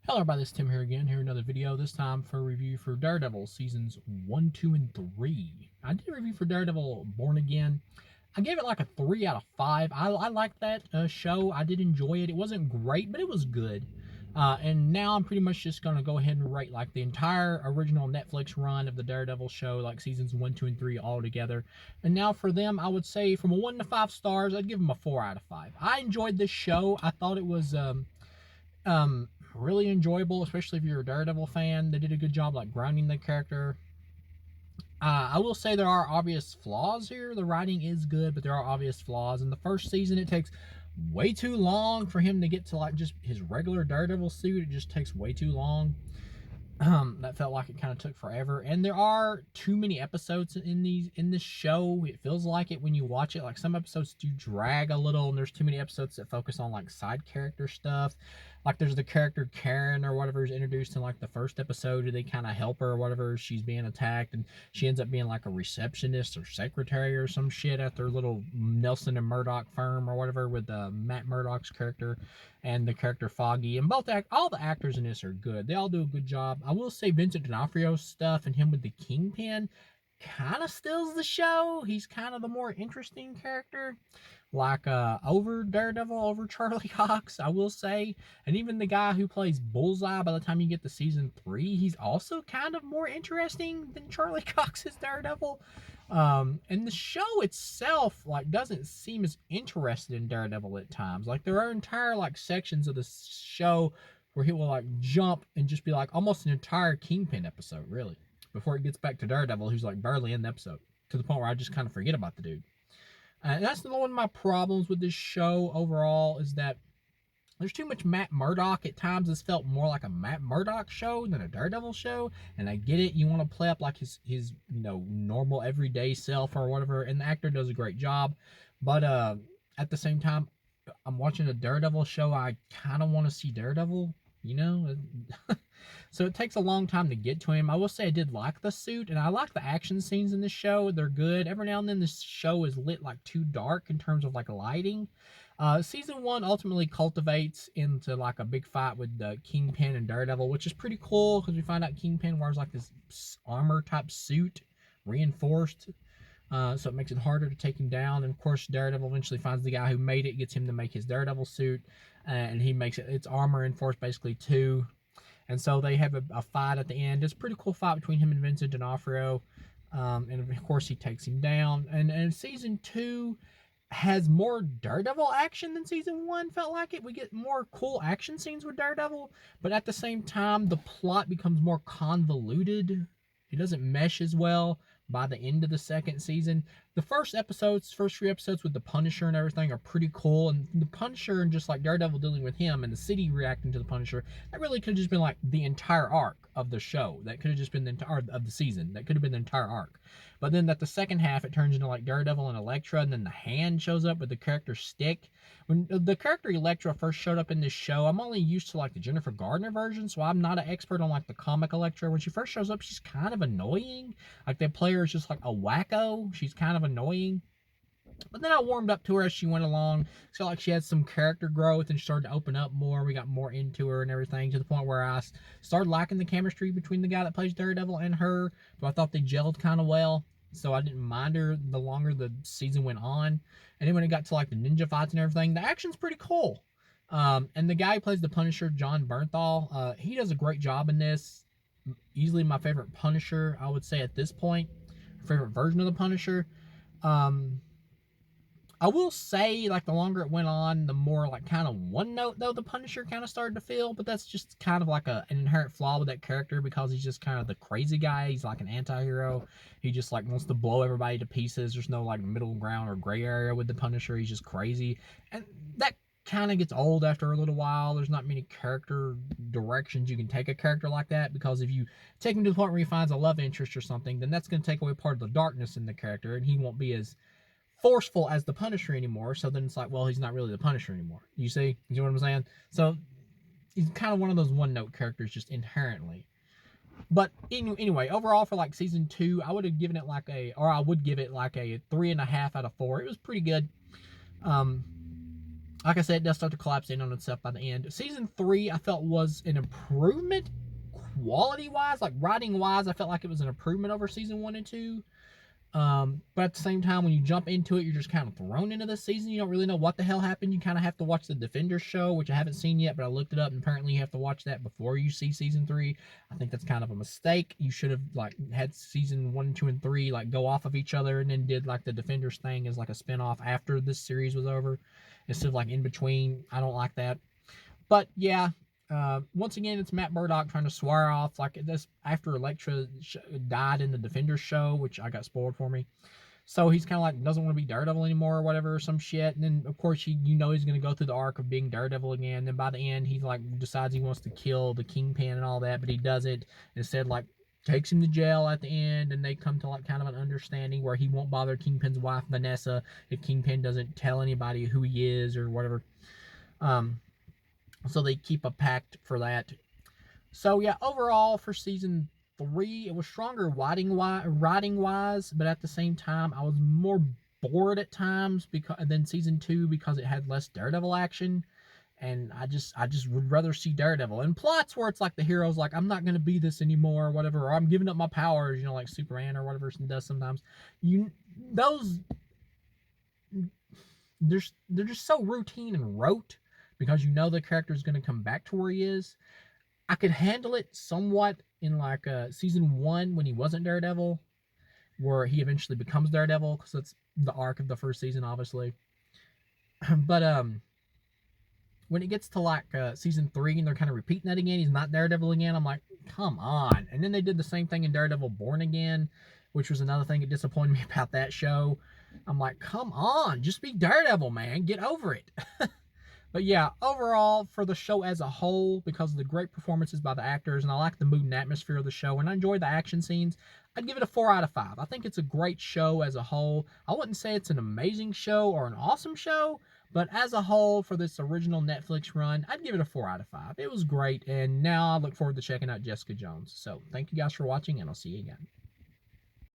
Hello everybody, this is Tim here again, here another video, this time for a review for Daredevil Seasons 1, 2, and 3. I did a review for Daredevil Born Again. I gave it like a 3 out of 5. I liked that show. I did enjoy it. It wasn't great, but it was good. And now I'm pretty much just going to go ahead and rate like the entire original Netflix run of the Daredevil show, like Seasons 1, 2, and 3 all together. And now for them, I would say from a 1 to 5 stars, I'd give them a 4 out of 5. I enjoyed this show. I thought it was... really enjoyable, especially if you're a Daredevil fan. They did a good job like grounding the character. I will say there are obvious flaws here. The writing is good, but there are obvious flaws. In the first season, it takes way too long for him to get to like just his regular Daredevil suit. It just takes way too long. That felt like it kind of took forever, and there are too many episodes in this show. It feels like it when you watch it. Like some episodes do drag a little, and there's too many episodes that focus on like side character stuff. Like there's the character Karen or whatever is introduced in like the first episode. They kind of help her or whatever. She's being attacked, and she ends up being like a receptionist or secretary or some shit at their little Nelson and Murdoch firm or whatever with Matt Murdock's character and the character Foggy. And all the actors in this are good. They all do a good job. I will say Vincent D'Onofrio's stuff and him with the Kingpin kind of steals the show. He's kind of the more interesting character, like over Daredevil, over Charlie Cox, I will say. And even the guy who plays Bullseye, by the time you get to season 3, he's also kind of more interesting than Charlie Cox's Daredevil. And the show itself like doesn't seem as interested in Daredevil at times. Like there are entire like sections of the show where he will like jump and just be like almost an entire Kingpin episode, really, before it gets back to Daredevil, who's like barely in the episode, to the point where I just kind of forget about the dude. And that's one of my problems with this show overall, is that there's too much Matt Murdock at times. This felt more like a Matt Murdock show than a Daredevil show. And I get it, you want to play up like his normal everyday self or whatever, and the actor does a great job. But at the same time, I'm watching a Daredevil show. I kind of want to see Daredevil, you know? So it takes a long time to get to him. I will say I did like the suit, and I like the action scenes in this show. They're good. Every now and then this show is lit like too dark in terms of like lighting. Season 1 ultimately cultivates into like a big fight with the Kingpin and Daredevil, which is pretty cool because we find out Kingpin wears like this armor type suit, reinforced. So it makes it harder to take him down. And of course, Daredevil eventually finds the guy who made it, gets him to make his Daredevil suit, and he makes it's armor enforced basically too. And so they have a fight at the end. It's a pretty cool fight between him and Vincent D'Onofrio. And of course, he takes him down. And season 2 has more Daredevil action than season 1, felt like it. We get more cool action scenes with Daredevil, but at the same time, the plot becomes more convoluted. It doesn't mesh as well by the end of the second season. The first few episodes with the Punisher and everything are pretty cool, and the Punisher and just like Daredevil dealing with him and the city reacting to the Punisher, that really could have just been like the entire arc of the show. That could have just been the entire of the season. That could have been the entire arc. But then at the second half, it turns into like Daredevil and Elektra, and then the Hand shows up with the character Stick. When the character Elektra first showed up in this show, I'm only used to like the Jennifer Gardner version, so I'm not an expert on like the comic Elektra. When she first shows up, she's kind of annoying. Like the player is just like a wacko. She's kind of annoying. But then I warmed up to her as she went along. So like she had some character growth and she started to open up more. We got more into her and everything, to the point where I started liking the chemistry between the guy that plays Daredevil and her. So I thought they gelled kind of well. So I didn't mind her the longer the season went on. And then when it got to like the ninja fights and everything, the action's pretty cool. And the guy who plays the Punisher, John Bernthal, he does a great job in this. Easily my favorite Punisher, I would say at this point. Favorite version of the Punisher. I will say, like, the longer it went on, the more, like, kind of one note, though, the Punisher kind of started to feel. But that's just kind of like an inherent flaw with that character, because he's just kind of the crazy guy. He's like an anti-hero. He just, like, wants to blow everybody to pieces. There's no, like, middle ground or gray area with the Punisher. He's just crazy. And that kind of gets old after a little while. There's not many character directions you can take a character like that, because if you take him to the point where he finds a love interest or something, then that's going to take away part of the darkness in the character, and he won't be as forceful as the Punisher anymore. So then it's like, well, he's not really the Punisher anymore. You see? You know what I'm saying? So he's kind of one of those one-note characters just inherently. But anyway, overall for like season 2, I would have given it like I would give it like a 3.5 out of 4. It was pretty good. I like I said, it does start to collapse in on itself by the end. Season 3, I felt was an improvement quality wise, like writing wise. I felt like it was an improvement over season 1 and 2. But at the same time, when you jump into it, you're just kind of thrown into the season. You don't really know what the hell happened. You kind of have to watch the Defenders show, which I haven't seen yet, but I looked it up, and apparently you have to watch that before you see season 3. I think that's kind of a mistake. You should have like had season 1, 2, and 3 like go off of each other, and then did like the Defenders thing as like a spinoff after this series was over, instead of like in between. I don't like that. But yeah, once again, it's Matt Murdock trying to swear off like this after Elektra died in the Defenders show, which I got spoiled for me. So he's kind of like doesn't want to be Daredevil anymore or whatever, or some shit. And then of course you know he's gonna go through the arc of being Daredevil again. And by the end, he like decides he wants to kill the Kingpin and all that, but he doesn't. Instead, like takes him to jail at the end, and they come to like kind of an understanding where he won't bother Kingpin's wife Vanessa if Kingpin doesn't tell anybody who he is or whatever. So they keep a pact for that. So yeah, overall for season 3, it was stronger writing wise, but at the same time, I was more bored at times than season 2 because it had less Daredevil action, and I just would rather see Daredevil. And plots where it's like the hero's like, I'm not gonna be this anymore, or whatever, or I'm giving up my powers, like Superman or whatever does sometimes. Those they're just so routine and rote because the character is gonna come back to where he is. I could handle it somewhat in like season 1 when he wasn't Daredevil, where he eventually becomes Daredevil, because that's the arc of the first season, obviously. But when it gets to like season 3 and they're kind of repeating that again, he's not Daredevil again, I'm like, come on. And then they did the same thing in Daredevil Born Again, which was another thing that disappointed me about that show. I'm like, come on, just be Daredevil, man, get over it. But yeah, overall, for the show as a whole, because of the great performances by the actors, and I like the mood and atmosphere of the show, and I enjoy the action scenes, I'd give it a 4 out of 5. I think it's a great show as a whole. I wouldn't say it's an amazing show or an awesome show, but as a whole, for this original Netflix run, I'd give it a 4 out of 5. It was great, and now I look forward to checking out Jessica Jones. So, thank you guys for watching, and I'll see you again.